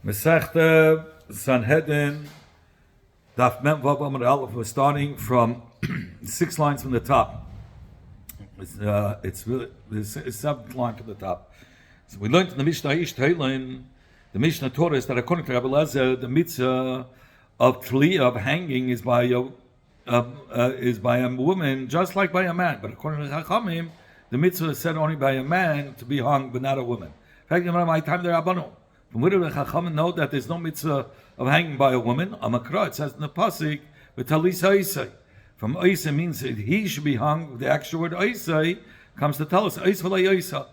Masechta Sanhedrin Daf Mem Vav Amud Aleph. We're starting from 6 lines from the top. It's really the 7th line from the top. So we learned in the Mishnah Ish Teilin, the Mishnah taught us that according to Rabbi Elazar, the mitzvah of tli, of hanging, is by a woman, just like by a man. But according to Chachamim, the mitzvah is said only by a man to be hung, but not a woman. In fact, my time there, Rabbanu. From where do the Chachamim know that there's no mitzvah of hanging by a woman? Amakra, it says in the pasuk, "V'talisa Isai." From Isai means that he should be hung. The actual word Isai comes to tell us Isai.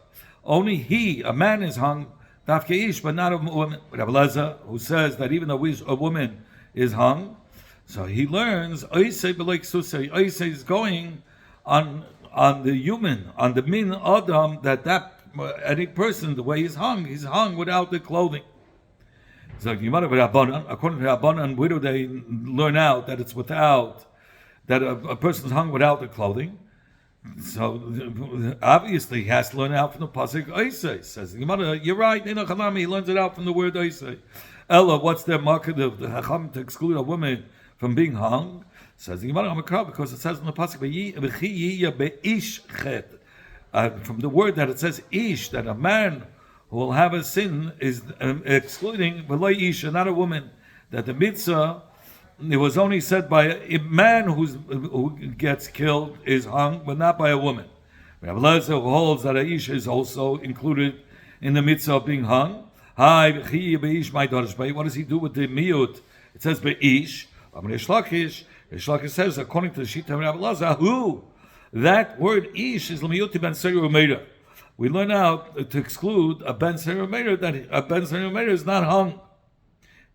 Only he, a man, is hung, dafke ish, but not a woman. Rabbi Elazar, who says that even though a woman is hung, so he learns Isai b'leik susay. Isai is going on the human, on the min adam, that any person, the way he's hung without the clothing. So according to Rabbanan, where do they learn out that it's without, that a person's hung without the clothing? So obviously he has to learn out from the pasuk Isai. Says you're right, he learns it out from the word Isai. Ella, what's their market of the Chacham to exclude a woman from being hung? Says the Gemara Amakra, because it says in the pasuk from the word that it says ish, that a man who will have a sin is excluding v'lo ish, not a woman. That the mitzvah, it was only said by a man who gets killed is hung, but not by a woman. Rabbi Elazar holds that a ish is also included in the mitzvah of being hung. Hi, my daughters. What does he do with the miyut? It says be'ish. Rish Lakish says, according to the Shita of Rabbi Elazar, who? That word ish is l'miyuti ben seri u'meira. We learn out to exclude a ben seri u'meira, that a ben seri u'meira is not hung.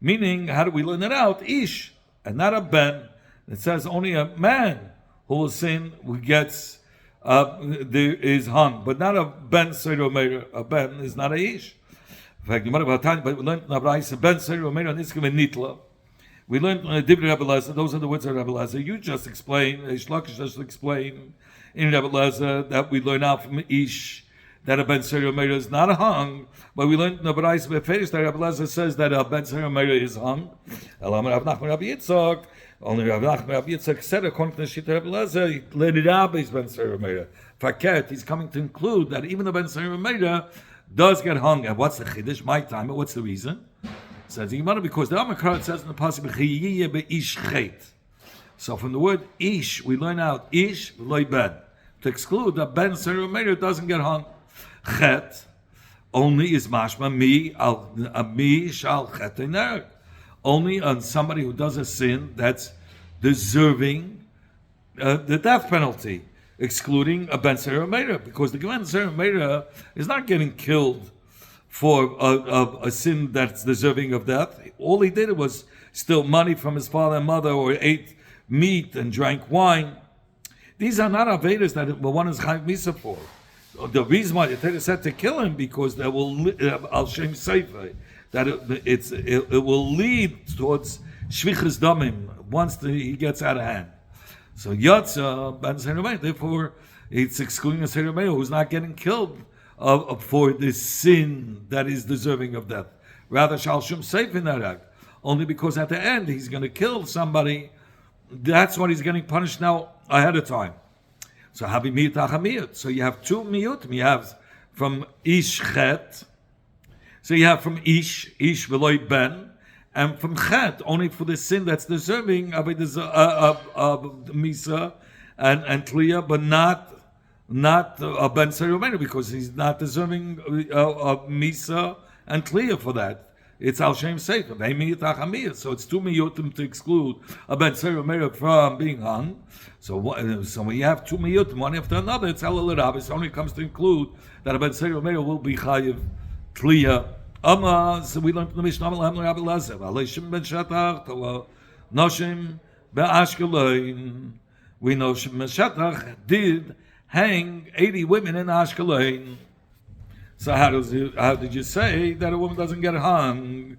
Meaning, how do we learn it out? Ish, and not a ben. It says only a man who will sin, who gets, is hung, but not a ben seri u'meira. A ben is not a ish. In fact, but we learned in Abraham, ben seri u'meira niskim and nitla. We learned Dibri Rabbi Elazar, those are the words of Rabbi Elazar. You just explain, Shlakish just explain in Rabbi Elazar that we learn out from Ish that a Ben Seri U'meira is not hung, but we learned in the B'rais B'feish that Rabbi Elazar says that a Ben Seri U'meira is hung. Elam Rav Nachman Rabbi Yitzchak, only Rav Nachman Rabbi Yitzchak said, according to the Shita Rabbi Elazar, he let it out is Ben Seri U'meira. Faket, he's coming to include that even the Ben Seri U'meira does get hung. And what's the Chiddush? My time, what's the reason? Says because the Amakar says in the pasuk be'ish chet. So from the word ish, we learn out ish v'loy ben, to exclude that ben seri u'meira doesn't get hung. Chet only is mashma mi shal chet ener, only on somebody who does a sin that's deserving the death penalty, excluding a ben seri u'meira, because the ben seri u'meira is not getting killed for a sin that's deserving of death. All he did was steal money from his father and mother, or ate meat and drank wine. These are not avedas that one is chayv misa for. The reason why the Torah said to kill him, because that will al shem seifa, that it will lead towards shvichas damim once he gets out of hand. So yatsa ben serumeir, therefore it's excluding a serumeir who's not getting killed for this sin that is deserving of death. Rather, shal shum safe in that act. Only because at the end he's going to kill somebody. That's what he's getting punished now ahead of time. So habi miyut achamiyut. So you have two miyut. You have from ish chet. So you have from ish v'loy ben, and from chet only for the sin that's deserving of misa and tliya, but not a ben seri u'meira, because he's not deserving of misa and tliya for that. It's al shem sefer. So it's two miyutim to exclude a ben seri u'meira from being hung. So when you have two miyutim, one after another, it's al l'rabbi. It only comes to include that a ben seri u'meira will be chayiv tliya. So we learned from the Mishnah Rabbi Elazar, Aleshim ben Shatach, Noshim be'Ashkelon. We know Shim ben Shatach did hang 80 women in Ashkelon. So how did you say that a woman doesn't get hung?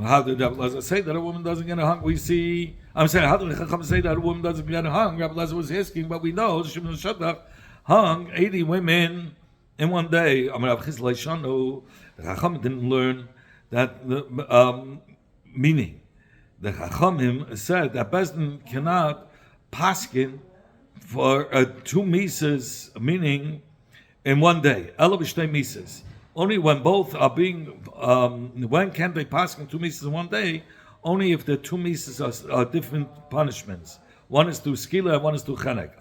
How did Rabbi Elazar say that a woman doesn't get hung? We see, I'm saying, how did the Chacham say that a woman doesn't get hung? Rabbi Elazar was asking, but we know Shimon Shatach hung 80 women in one day. The Chacham didn't learn that meaning the Chachamim said that Bezdin cannot paskin for 2 mises, meaning in one day. Ela b'shtei mises. Only when both are being, when can they paskin 2 mises in one day? Only if the 2 mises are different punishments. One is through skila and one is through chenek.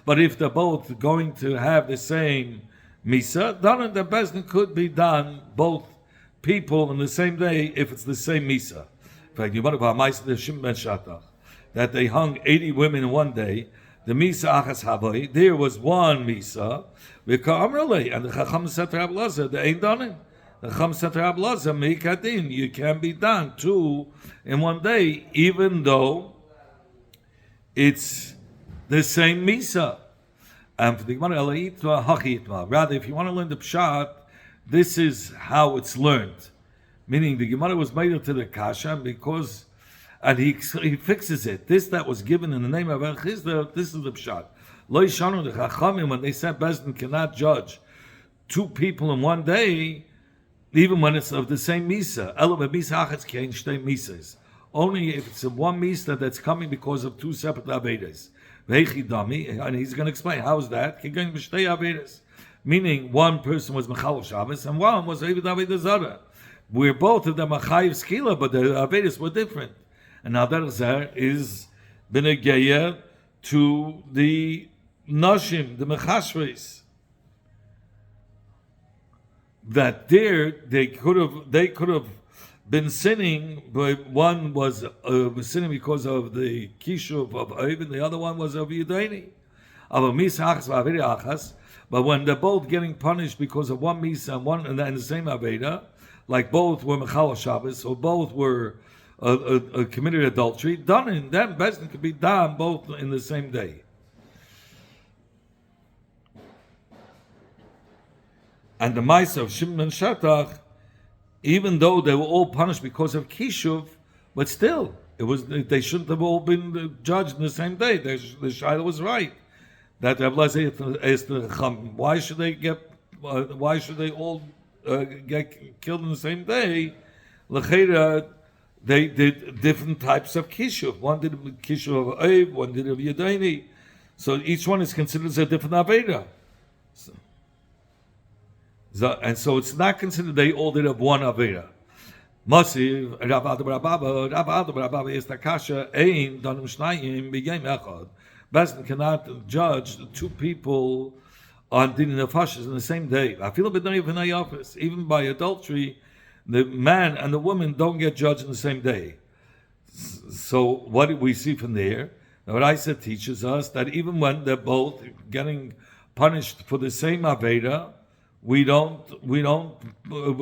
But if they're both going to have the same misa, then the Bezdin could be done both people in the same day if it's the same misa. In fact, you want to that they hung 80 women in one day. The misa achas havoi, there was one misa. And the Chacham said to Rabbi Lazar, they ain't done it. The Chacham said to Rabbi Lazar, meikadin, you can be done 2 in one day, even though it's the same misa. And for the Gemara, rather, if you want to learn the pshat, this is how it's learned. Meaning the Gemara was made to the kasha because, and he fixes it. This that was given in the name of El Chizda, this is the pshat. Lo yishanu the Chachamim, when they said Bezdin cannot judge 2 people in one day, even when it's of the same misa. Elo b'misa achatz kein shtei misas. Only if it's one misa that's coming because of 2 separate avedas. Veichi dami, and he's going to explain how is that. Kein b'shtei avedas, meaning one person was mechal Shabbos and one was Eivid Aveda Zara. Where both of them are chayiv skila, but the avedas were different. And now that is benegeya to the nashim, the mechashves. That there they could have been sinning, but one was sinning because of the kishuv of Eivid, the other one was of Yudani. But when they're both getting punished because of one misa and one and the same aveda, like both were mechal Shabbos, or both were committed adultery, done in them, Bezdin could be done both in the same day. And the mice of Shimon and Shatach, even though they were all punished because of kishuv, but still, they shouldn't have all been judged in the same day. The Shaila was right that Rabbi Lazar asked the Chacham, why should they all get killed in the same day? L'cheira, they did different types of kishuv. One did kishuv of Eiv, one did of Yadayni. So each one is considered as a different aveda. And so it's not considered they all did of one aveda. Masiv, Rav Adab is the kasha, ein danim shnayim b'yem echad. Bezdin cannot judge 2 people on din nefashos in the same day. I feel a bit office. Even by adultery, the man and the woman don't get judged in the same day. So what do we see from there? Now, what I said teaches us that even when they're both getting punished for the same aveda, we don't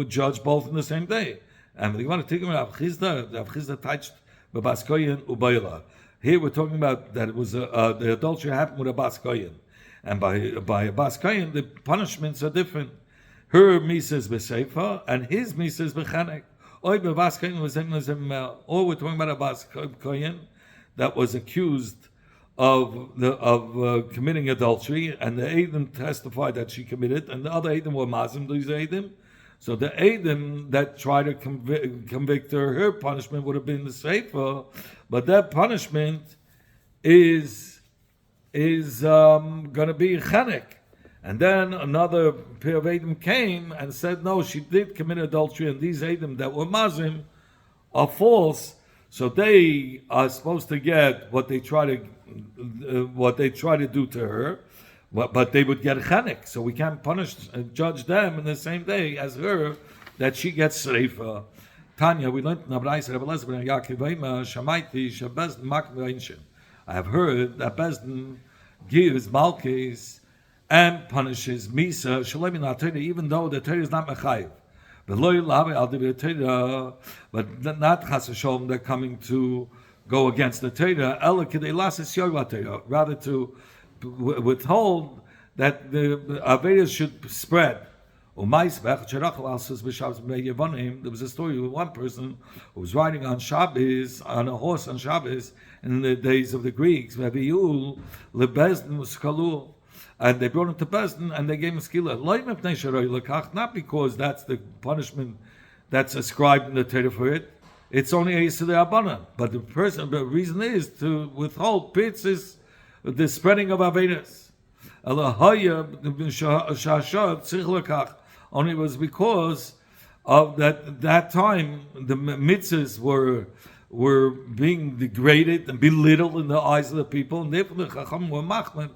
judge both in the same day. And we want to take Rav Chizda touched Bas Kohen ubayla. Here we're talking about that it was the adultery happened with a Bas Kohen, and by a Bas Kohen the punishments are different. Her misa is b'seifa and his misa is b'chanek. Or we're talking about a Bas Kohen that was accused of committing adultery, and the Eidim testified that she committed, and the other Eidim were Mazim, these Eidim. So the Eidim that tried to convict her punishment would have been the Seifa, but that punishment is going to be Chanek. And then another pair of Eidim came and said, no, she did commit adultery, and these Eidim that were Mazim are false, so they are supposed to get what they try to do to her, but they would get chanek. So we can't punish and judge them in the same day as her, that she gets seifa. Tanya, we learned in I have heard that Bezdin gives malkes and punishes misa even though the Torah is not mechayiv. But not chas v'sholom, they're coming to go against the Torah, rather to withhold that the Avedas should spread. There was a story of one person who was riding on Shabbos, on a horse on Shabbos, in the days of the Greeks, and they brought him to Bezdin and they gave him skila. Not because that's the punishment that's ascribed in the Torah for it. It's only a Yisrael Abana. But the reason is to withhold pits is the spreading of Avedas. Only was because of that time the mitzvahs were being degraded and belittled in the eyes of the people, and therefore the Chacham were machman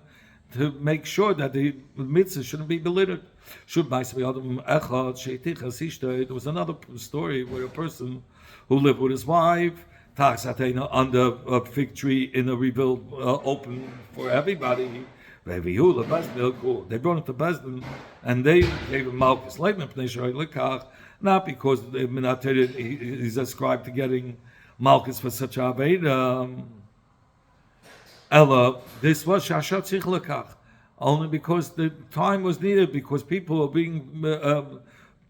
to make sure that the mitzvahs shouldn't be belittled. There was another story where a person who lived with his wife under a fig tree in a rebuilt open for everybody. They brought him to Bezdin and they gave him Malchus. Not because he's ascribed to getting Malchus for such a Aveda. Ella, this was Shashat Tzich Lekach. Only because the time was needed, because people were being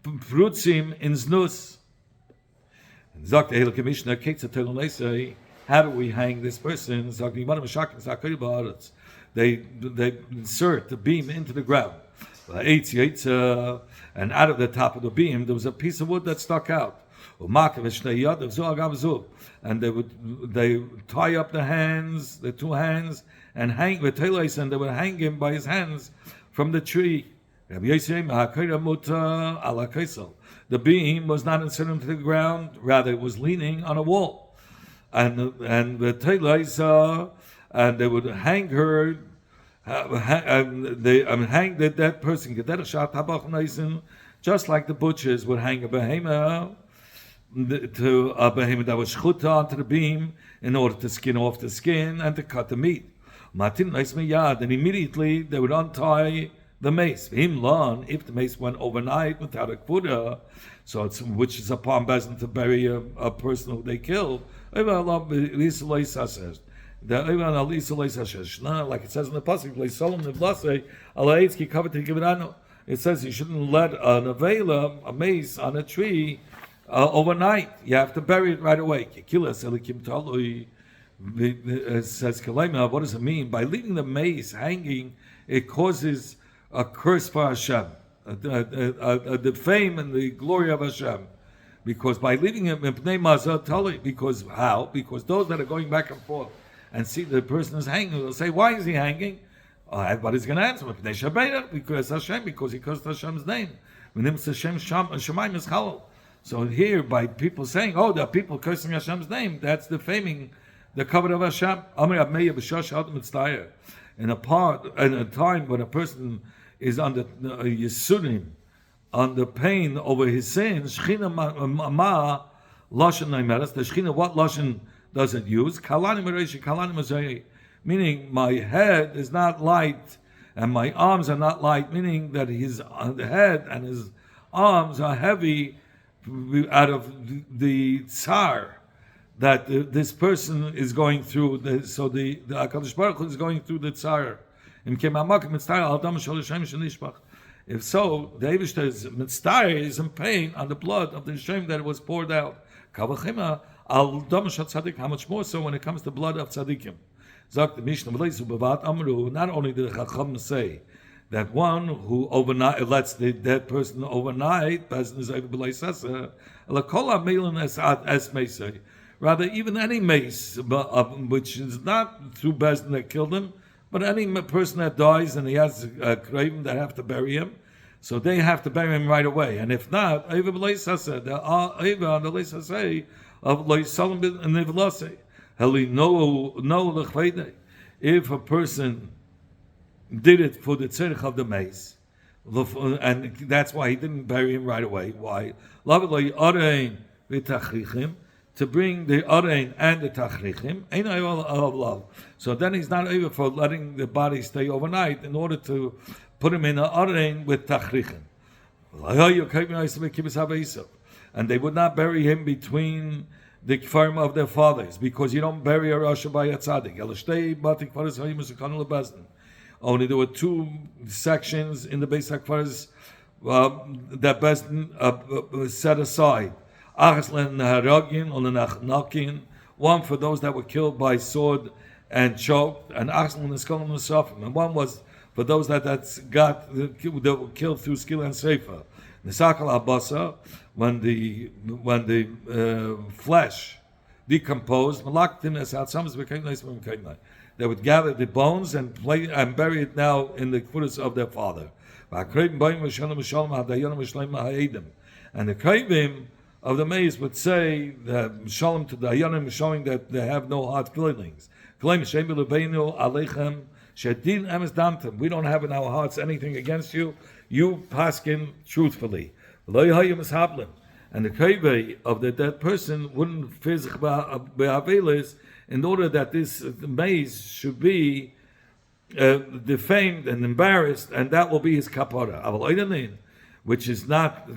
prutzim in znus. Sagt der Heilige Commissioner, how do we hang this person? They insert the beam into the ground. And out of the top of the beam, there was a piece of wood that stuck out. And they tie up the two hands, and hang and they would hang him by his hands from the tree. The beam was not inserted into the ground; rather, it was leaning on a wall, and the teilais, and they would hang her. They hang the dead person, just like the butchers would hang a behemoth to a behemoth that was chuta onto the beam in order to skin off the skin and to cut the meat. And immediately they would untie the mace. If the mace went overnight without a kvuda, so which is upon Bezdin to bury a person who they killed. Like it says in the pasuk, it says you shouldn't let a mace on a tree overnight. You have to bury it right away. It says, what does it mean? By leaving the mace hanging, it causes a curse for Hashem, the fame and the glory of Hashem. Because by leaving him in Pnei Mazah Tali, because how? Because those that are going back and forth and see the person is hanging, will say, why is he hanging? Everybody's going to answer, because Hashem, because he cursed Hashem's name. So here, by people saying, there are people cursing Hashem's name, that's defaming the covenant of Hashem. In a time when a person is under Yisurim, under pain over his sins, Shechina ma lashon naimeres. The Shechina, what lashon does it use? Kalani mereishi, kalani mazayei. Meaning, my head is not light and my arms are not light. Meaning that his head and his arms are heavy out of the tsar that this person is going through. So the HaKadosh Baruch Hu is going through the tsar. If so, the Eibishter is in pain on the blood of the Shem that was poured out. How much more so when it comes to blood of tzaddikim? Not only did the Chacham say that one who lets the dead person overnight, rather even any mace, which is not through Bezdin that killed him, but any person that dies and he has a craven that have to bury him, so they have to bury him right away. And if not, if a person did it for the tzerich of the mace, and that's why he didn't bury him right away. Why? To bring the Arein and the Tachrichim, ain't I of love. So then he's not able for letting the body stay overnight in order to put him in an Arein with Tachrichim. And they would not bury him between the Kfarim of their fathers, because you don't bury a Rasha by a Tzaddik. Only there were two sections in the Beis HaKfaris that Bezdin set aside. One for those that were killed by sword and choked, and one was for those that were killed through skill and seifa. Nisakal abasa, when the flesh decomposed, they would gather the bones and bury it now in the footers of their father. And the Kravim of the maize would say Shalom to the Hayanim, showing that they have no hard feelings. We don't have in our hearts anything against you. You paskin truthfully. And the Kravim of the dead person wouldn't fizich be'avelis in order that this maize should be defamed and embarrassed, and that will be his kapara. Which is not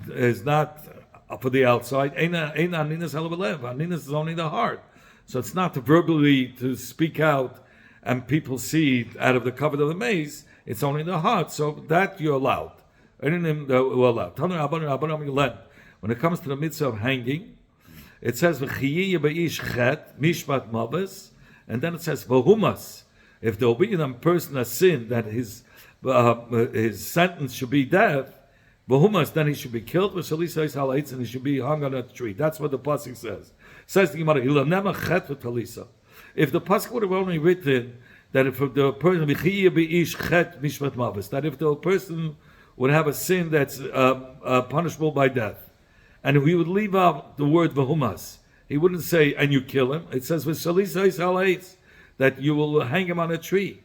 for the outside. Aninas is only the heart. So it's not verbally to speak out and people see out of the cover of the maize. It's only the heart. So that you're allowed. When it comes to the mitzvah of hanging, it says mishpat mavas, and then it says v'humas. If there will be in a person a sin that his sentence should be death, v'humas, then he should be killed with shalisa halaitz, and he should be hung on a tree. That's what the pasuk says. Says the Gemara, if the pasuk would have only written that if the person that if the person would have a sin that's punishable by death, and we would leave out the word v'humas, he wouldn't say and you kill him. It says with shalisa halaitz that you will hang him on a tree,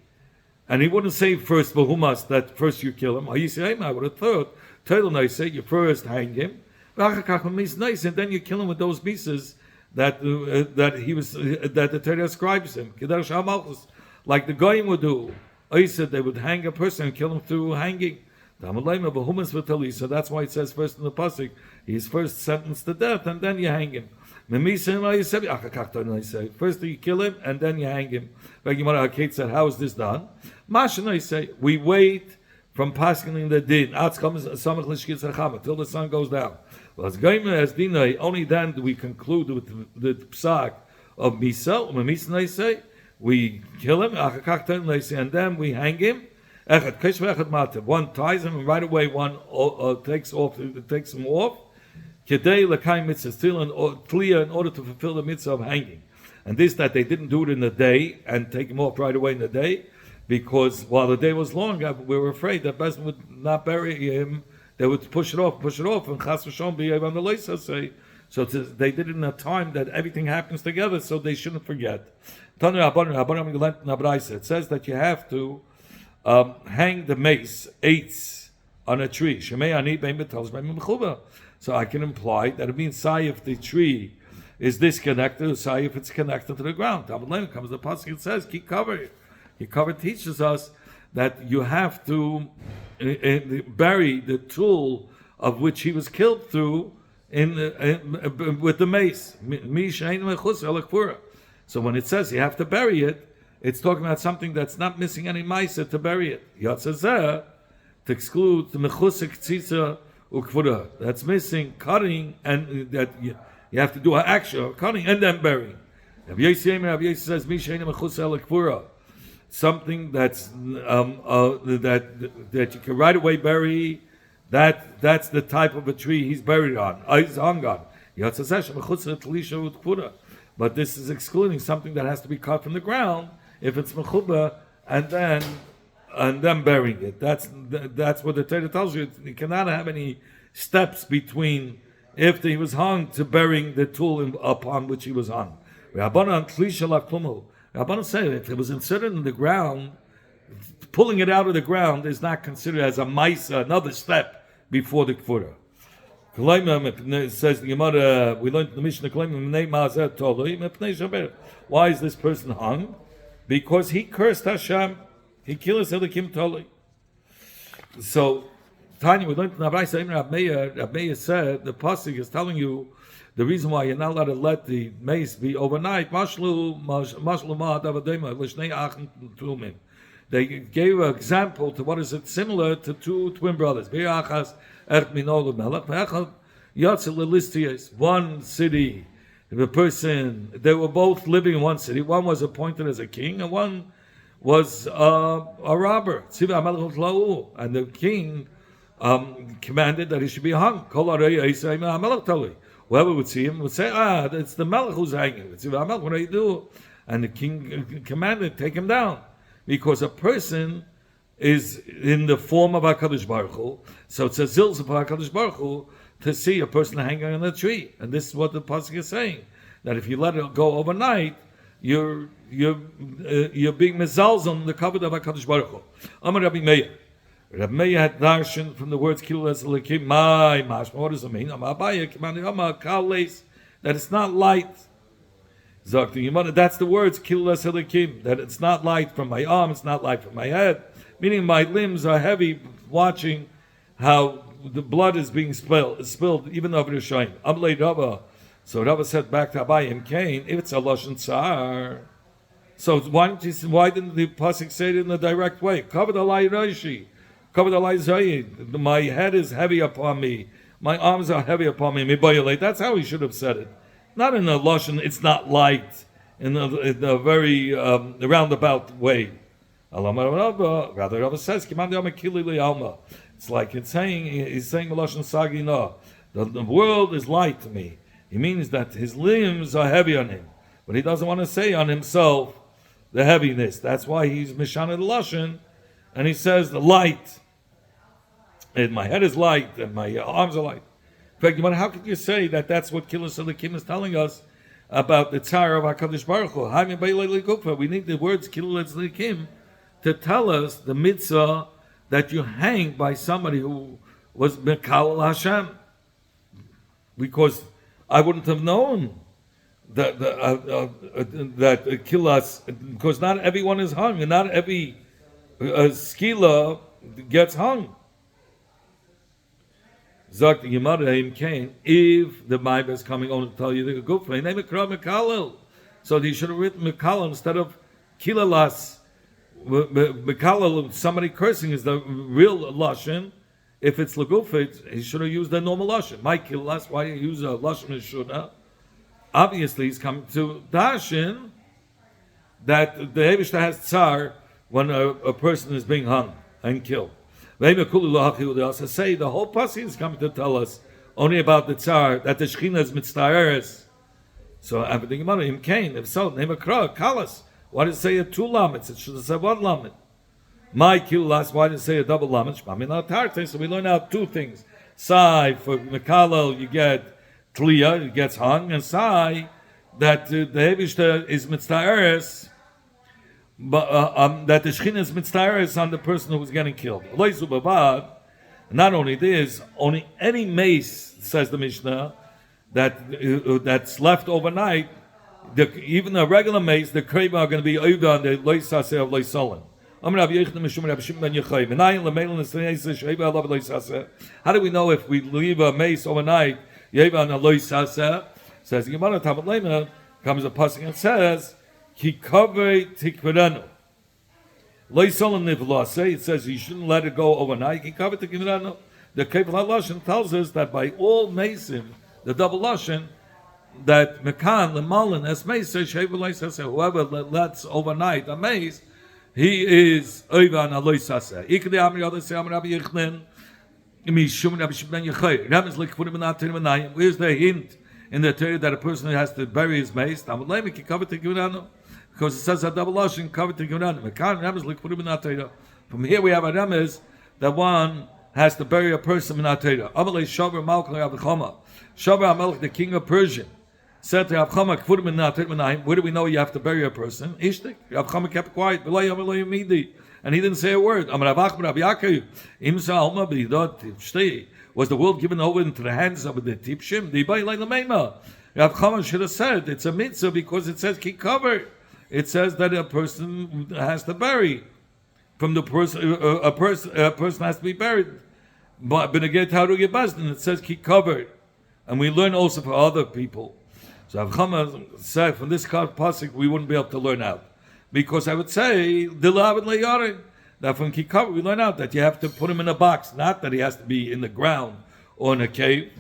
and he wouldn't say first v'humas that first you kill him. I would have thought. Say you first hang him, and then you kill him with those pieces that the Torah ascribes him. Like the Goyim would do. I said they would hang a person and kill him through hanging. So that's why it says first in the pasuk, he's first sentenced to death, and then you hang him. First you kill him, and then you hang him. Kate said, how is this done? We wait from paskening the din till the sun goes down. Only then do we conclude with the psak of misa. We kill him, and then we hang him. One ties him, and right away one takes him off. Still in order to fulfill the mitzvah of hanging. And this that they didn't do it in the day and take him off right away in the day, because while the day was long, we were afraid that Bezdin would not bury him. They would push it off, and Chas v'Shalom be on the leisa say. So they did it in a time that everything happens together, so they shouldn't forget. It says that you have to hang the mace, eights, on a tree. So I can imply that it means say if the tree is disconnected, or say if it's connected to the ground. Comes the pasuk, it says keep covered. He teaches us that you have to bury the tool of which he was killed through with the mace. So when it says you have to bury it, it's talking about something that's not missing any maisa to bury it. Yatzazeh, to exclude the mechusik tzitza ukvura. That's missing cutting, and that you have to do an action of cutting and then burying. Rav Yossi says mishein mechusik ukvura. Something that's that you can right away bury, that's the type of a tree he's buried on. He's hung on. But this is excluding something that has to be cut from the ground if it's mechuba and then burying it. That's what the Torah tells you. You cannot have any steps between if he was hung to burying the tool upon which he was hung. Rabbanan say if it was inserted in the ground, pulling it out of the ground is not considered as a maisa, another step before the kfura. It says the Gemara, we learned in the Mishnah, why is this person hung? Because he cursed Hashem. He killed Elikim Toli. So, Tanya, we learned in Rabbi Meir said, the pasuk is telling you the reason why you're not allowed to let the mace be overnight. They gave an example to what is it similar to two twin brothers. One city, the person, they were both living in one city. One was appointed as a king, and one was a robber. And the king commanded that he should be hung. Whoever would see him would say, it's the Melech who's hanging. It's the Melech, what do you do? And the king commanded, take him down. Because a person is in the form of HaKadosh Baruch Hu, so it's a zilzah for HaKadosh Baruch Hu to see a person hanging on a tree. And this is what the pasuk is saying, that if you let it go overnight, you're being mezalzel on the cover of HaKadosh Baruch Hu. Amar Rabbi Meir. Rabbi Meir had darshan from the words Kilul Eselikim. My mashma. What does it mean? Amar Abaye Kimani Amar Kales. That it's not light. Zakti Yimana. That's the words Kilul Eselikim. That it's not light from my arm. It's not light from my head. Meaning my limbs are heavy. Watching how the blood is being spilled, even over the shine. Amalei Rava. So Rava said back to Abayim Cain, if it's a lashon tsar, so why didn't the pasuk say it in a direct way? Cover the light Rashi, cover the light Zayid. My head is heavy upon me, my arms are heavy upon me. That's how he should have said it, not in a lashon. It's not light in a very roundabout way. Rather, Rava says, it's like he's saying lashon sagina. The world is light to me. He means that his limbs are heavy on him, but he doesn't want to say on himself the heaviness. That's why he's Mishana Lashon, and he says the light. And my head is light, and my arms are light. In fact, how could you say that that's what Kilus Elikim is telling us about the Tsar of HaKadosh Baruch Hu? We need the words Kilus Elikim to tell us the mitzvah that you hang by somebody who was Mekal Hashem. Because I wouldn't have known that kilas, because not everyone is hung, and not every skila gets hung. Zak the Gemara him came if the Bible is coming on to tell you the gufay name it Kra Mekalel, so he should have written Mekalel instead of kilalas. Mekalel, somebody cursing is the real lashon. If it's legufit, he should have used the normal lashon. My kilas, why you use a lashon shuna? Obviously, he's coming to darshan that the Eivishter has tsar when a person is being hung and killed. Say the whole pasuk is coming to tell us only about the tsar, that the Shechina is mitztayeres. So I'm thinking about him Cain. If so, name a kra kalas. Why did it say two lamets? It should have said one lamet. My kilas, why did it say a double lamet? So we learn out two things. Sai, for Mekalel, you get Tliya, it gets hung, and Sai, that the Eivishter is mitztayeres, but that the Shechina is mitztayeres on the person who was getting killed. Not only this, only any mace, says the Mishnah, that's left overnight, even a regular mace, the kreva are going to be over on the loisaseh of loisolim. How do we know if we leave a mace overnight? Says Gemara Talmud Lema, comes a pasuk and says, "Ki kaveh tikverenu." It says you shouldn't let it go overnight. Ki kaveh tikverenu. The Kefal Lashon tells us that by all mason, the double lashon, that mekan lemalin as mace says whoever lets overnight a mace, he is oivan aloy saseh. Ikde amri other say amri Rabbi Yechlen. Where's the hint in the Torah that a person has to bury his mace? Because it says a double lashon covered to From here we have a remez that one has to bury a person in Torah. Shavar Melech, the king of Persia, said to Avchama, where do we know you have to bury a person? Ishtik. Avchama kept quiet. And he didn't say a word. Was the world given over into the hands of the Tipshim? Avchama should have said it's a mitzvah because it says keep covered. It says that a person has to bury. From the person, a person has to be buried. But it says keep covered. And we learn also for other people. So Avchama said from this pasuk we wouldn't be able to learn out. Because I would say, that from Kikar we learn out that you have to put him in a box, not that he has to be in the ground or in a cave.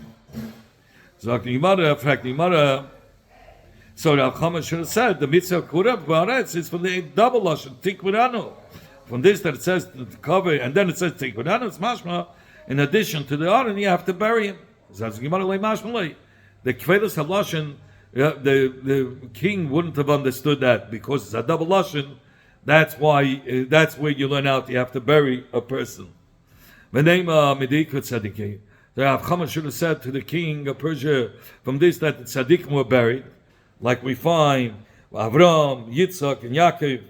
So the Avchama should have said, the mitzvah kurab is from the double lashon, tikviranu. From this that it says to cover, and then it says tikviranu, it's mashma, in addition to the Aron, you have to bury him. The Kvedas Haloshin, the king wouldn't have understood that because it's a double Lashon. That's why, that's where you learn out you have to bury a person. The Rav Chama should have said to the king of Persia from this that the tzaddikim were buried, like we find Avram, Yitzhak, and Yaakov,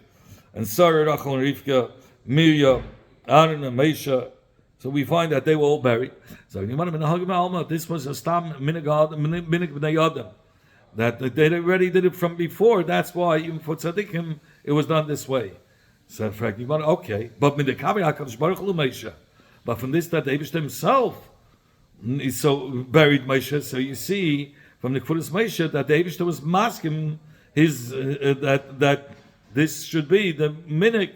and Sarah, Rachel, and Rivka, Miriam, Aaron, and Mesha. So we find that they were all buried. So this was a stam minig b'nei Adam, that they already did it from before. That's why even for tzaddikim it was done this way. So okay, but but from this that Eibush himself is so buried Moshe. So you see from the Kfuras Moshe that the Eibush was masking his that this should be the minig.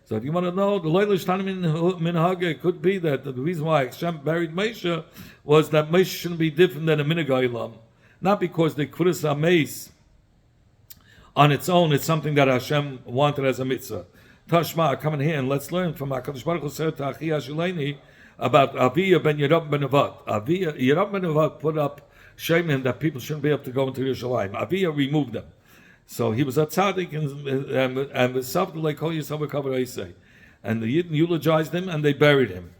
So if you want to know, the Loilish Tanim Minhag could be that the reason why Hashem buried Moshe was that Moshe shouldn't be different than a minig olam, not because the Kfuras HaMeis on its own it's something that Hashem wanted as a mitzvah. Tashma, come in here and let's learn from HaKadosh Baruch Hu said to Achi Ashuleni about Aviyah ben Yerab ben Nevat. Yerab ben Nevat put up shame that people shouldn't be able to go into Yerushalayim. Aviyah removed them. So he was a tzaddik and with something like Kol Yisrael Kavod say, and the Yidden eulogized him and they buried him.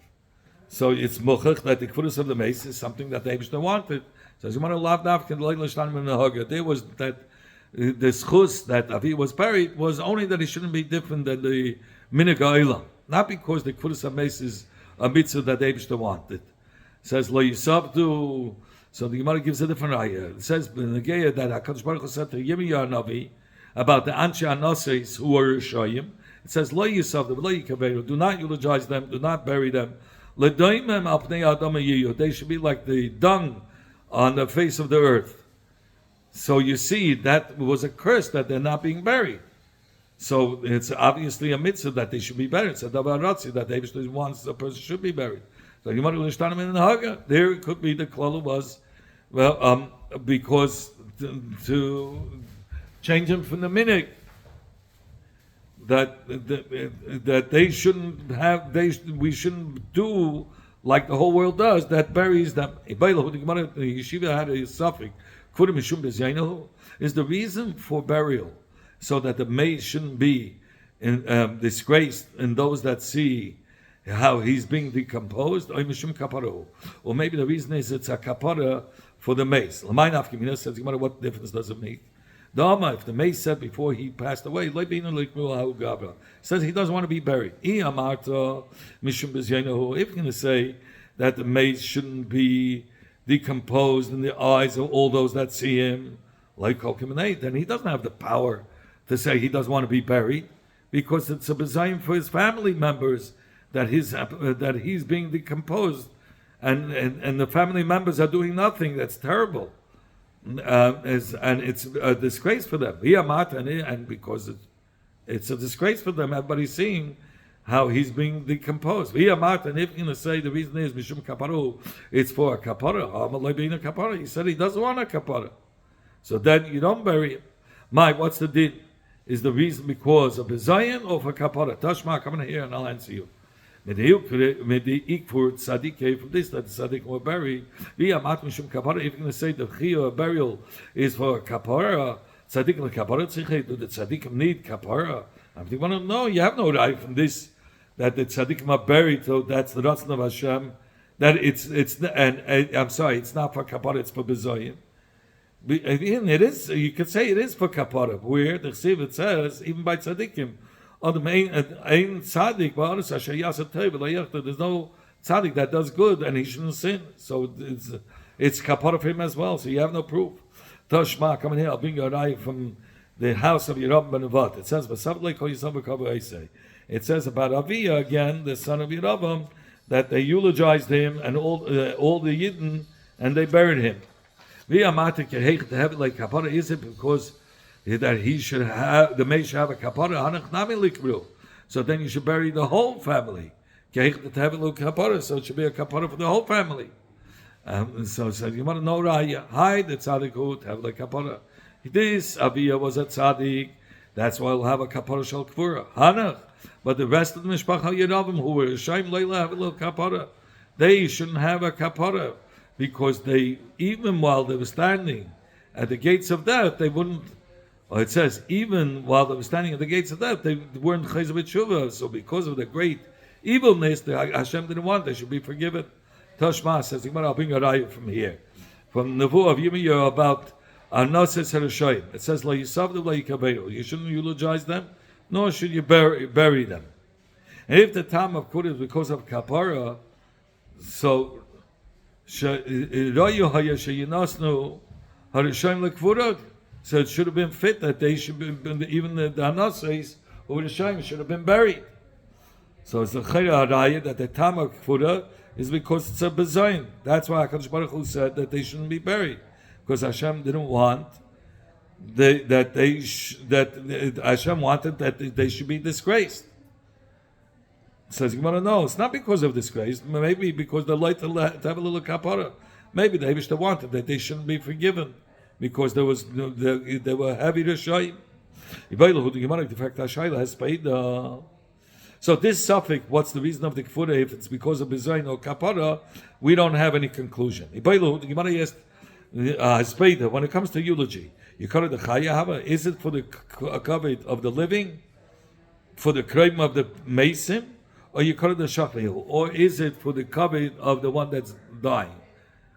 So it's mochach that the Kfuras of the Mace is something that they wanted. So as you want to laugh after the Leil Shtanim in the Haga, there was that the schus that Avi was buried was only that he shouldn't be different than the minig ha'olam, not because the Kfuras of Mace is a mitzvah that they wanted. It says Lo Yisavdu. So the Gemara gives a different ayah. It says in the Geya that HaKadosh Baruch Hu said to Yirmiyah Navi about the Anshe Anases who were Rishayim. It says, Lo Yisavdu, Lo Yikaveru, do not eulogize them, do not bury them. L'doimem al pnei Adam yiyu, they should be like the dung on the face of the earth. So you see, that was a curse that they're not being buried. So it's obviously a mitzvah that they should be buried. It's a davar ratzi that they wants a person should be buried. So you want to understand in the Haga. There it could be the klala was, well, because to change him from the minig that they shouldn't have, we shouldn't do like the whole world does that buries them. The yeshiva had a suffix. Is the reason for burial so that the maid shouldn't be disgraced in those that see how he's being decomposed, or maybe the reason is it's a kapara for the mace. Says, what difference does it make? If the mace said before he passed away, says he doesn't want to be buried. If you're going to say that the mace shouldn't be decomposed in the eyes of all those that see him, then he doesn't have the power to say he doesn't want to be buried, because it's a bezayim for his family members that he's being decomposed, and the family members are doing nothing. That's terrible, and it's a disgrace for them. And because it's a disgrace for them, everybody's seeing how he's being decomposed. And if you're going to say the reason is mishum kaparu, it's for a kapara. He said he doesn't want a kapara, so then you don't bury him. What's the din? Is the reason because of bezayin or for kapara? Tashma, come in here and I'll answer you. From this that the tzaddik were buried. If you're going to say the chiyah burial is for kapara, tzaddik and kapara, do the tzaddikim need kapara? I'm thinking, no, you have no right from this that the tzaddikim are buried. So that's the ratzon of Hashem. That it's I'm sorry, it's not for kapara, it's for bezoyim. It is. You could say it is for kapara, where the chsiv it says even by tzaddikim. There's no tzaddik that does good and he shouldn't sin. So it's kapara for him as well. So you have no proof. Toshma, come in here. I'll bring you a raya from the house of Yerab ben Nevat. It says, it says about Aviyah again, the son of Yerabam, that they eulogized him and all the Yidden, and they buried him. Is it because that he should have, the maid should have a kapara? So then you should bury the whole family. So it should be a kapara for the whole family. So you want to know Raya? Hi, the tzaddik who have like kapara. This Aviyah was a tzaddik. That's why we'll have a kapara shel kvura. Hanach. But the rest of the mishpacha Yeravim who were Yishayim Leila have a little kapara. they shouldn't have a kapara, because they, even while they were standing at the gates of death, they wouldn't. Or it says, even while they were standing at the gates of death, they weren't chayzer b'tshuva. So because of the great evilness, Hashem didn't want, they should be forgiven. Tashma says, I'll bring a raya from here. From Nevuah of Yirmiyah about Anases Harashayim. It says, La Yisavdu La Yikaberu. You shouldn't eulogize them, nor should you bury them. And if the time of Kura is because of Kapara, so so it should have been fit that they should be, even the Anases who were the Shayim should have been buried. So it's the Chayra Haraya that the time of Kura is because it's a bezayin. That's why HaKadosh Baruch Hu said that they shouldn't be buried, because Hashem didn't want Hashem wanted that they should be disgraced. Says Gemara, no, it's not because of disgrace. Maybe because they like to have a little kapara. Maybe the Eibushter wanted that they shouldn't be forgiven because they were heavy rishayim. So this suffix, what's the reason of the kfura? If it's because of bizayin or kapara, we don't have any conclusion. The Gemara asked, when it comes to eulogy, you call it the chaya. Is it for the kavod of the living, for the kreim of the mason, or you call it the shachil, or is it for the kavod of the one that's dying,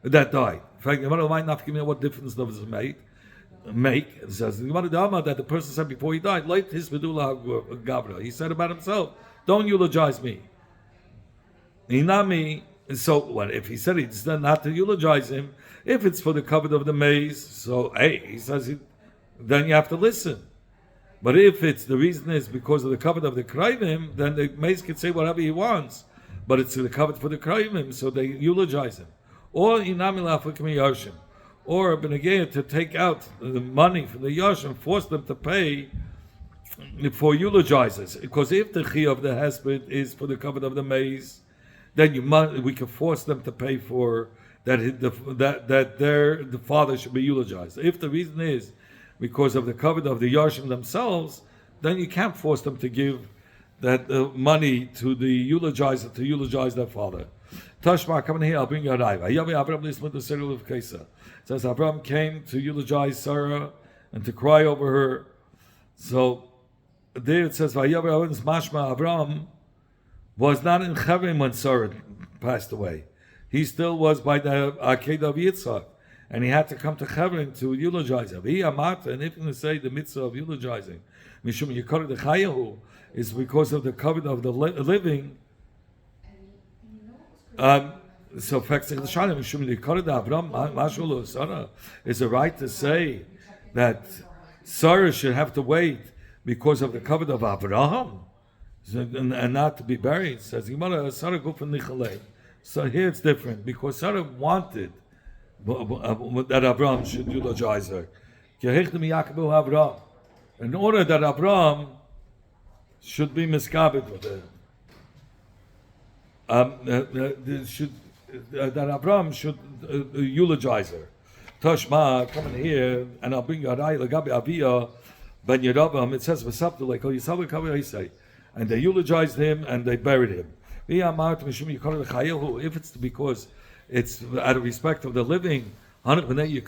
that died? In fact, the Gemara might not give me what difference does it make. It says the Gemara that the person said before he died, like his medula gavra. He said about himself, "Don't eulogize me." Inami. So what if he said he's done not to eulogize him? If it's for the kavod of the maze, so hey, he says then you have to listen. But if it's the reason is because of the kavod of the krayim, then the maze can say whatever he wants. But it's the kavod for the krayim, so they eulogize him. Or inami lafakim yarshim, or benegayah to take out the money from the yarshim, force them to pay for eulogizers. Because if the chi of the hesped is for the kavod of the maze, then we can force them to pay for that. The father should be eulogized. If the reason is because of the kavod of the yarshim themselves, then you can't force them to give that money to the eulogizer to eulogize their father. Tashma, come in here, I'll bring you a raiva. It says Abraham came to eulogize Sarah and to cry over her. So there it says Mashma Abraham was not in Chevron when Sarah passed away. He still was by the Arcade of Yitzchak, and he had to come to Chevron to eulogize her. And if you say the mitzvah of eulogizing, Mishum Yikor the Chayahu, is because of the kavod of the living. So, is it right to say that Sarah should have to wait because of the kavod of Abraham and not to be buried? Says so here it's different, because Sarah wanted that Abraham should eulogize her. In order that Abraham should be miskabed with her. That Abraham should eulogize her. Toshma, come in here, and I'll bring you a raya lagabi Aviyah ben Yeravam. It says v'sabtu like Yisavu Kaveh say, and they eulogized him and they buried him. If it's because it's out of respect of the living, are these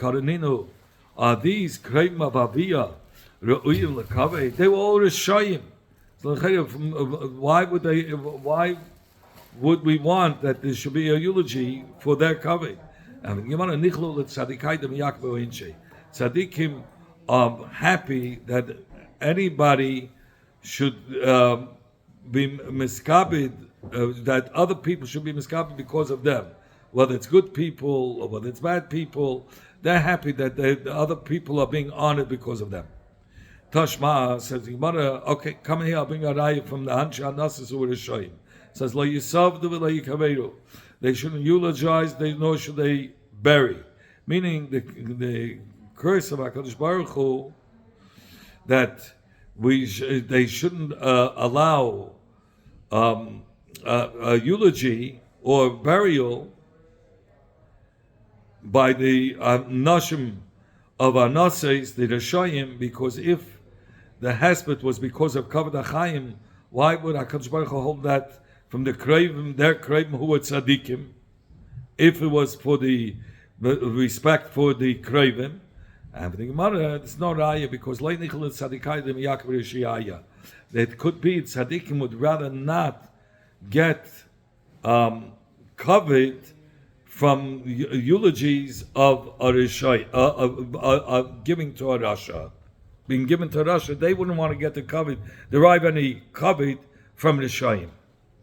kreim of Aviyah re'uyim lekaveh? They were all rishayim. So why would we want that there should be a eulogy for their kavod? Tzaddikim are happy that anybody should be miskabed, that other people should be miskabed because of them. Whether it's good people or whether it's bad people, they're happy that the other people are being honored because of them. Tashma says, okay, come here, I'll bring a raya from the Anshe Anasis who were Rishayim. Says, La Yisavdu v'la Yikaveru. They shouldn't eulogize, nor should they bury. Meaning the curse of HaKadosh Baruch Hu, that they shouldn't allow a eulogy or burial by the nashim of Anases, the Rishayim, because if the hesped was because of kavod HaChaim, why would HaKadosh Baruch Hu hold that from the Kravim, their Kravim who were tzaddikim? if it was for the respect for the Kravim. And the Gemara, it's not raya because it could be tzaddikim would rather not get covered from eulogies of a Rishai, giving to a Rasha. Being given to Rasha, they wouldn't want to get the derive any covet from Rishayim.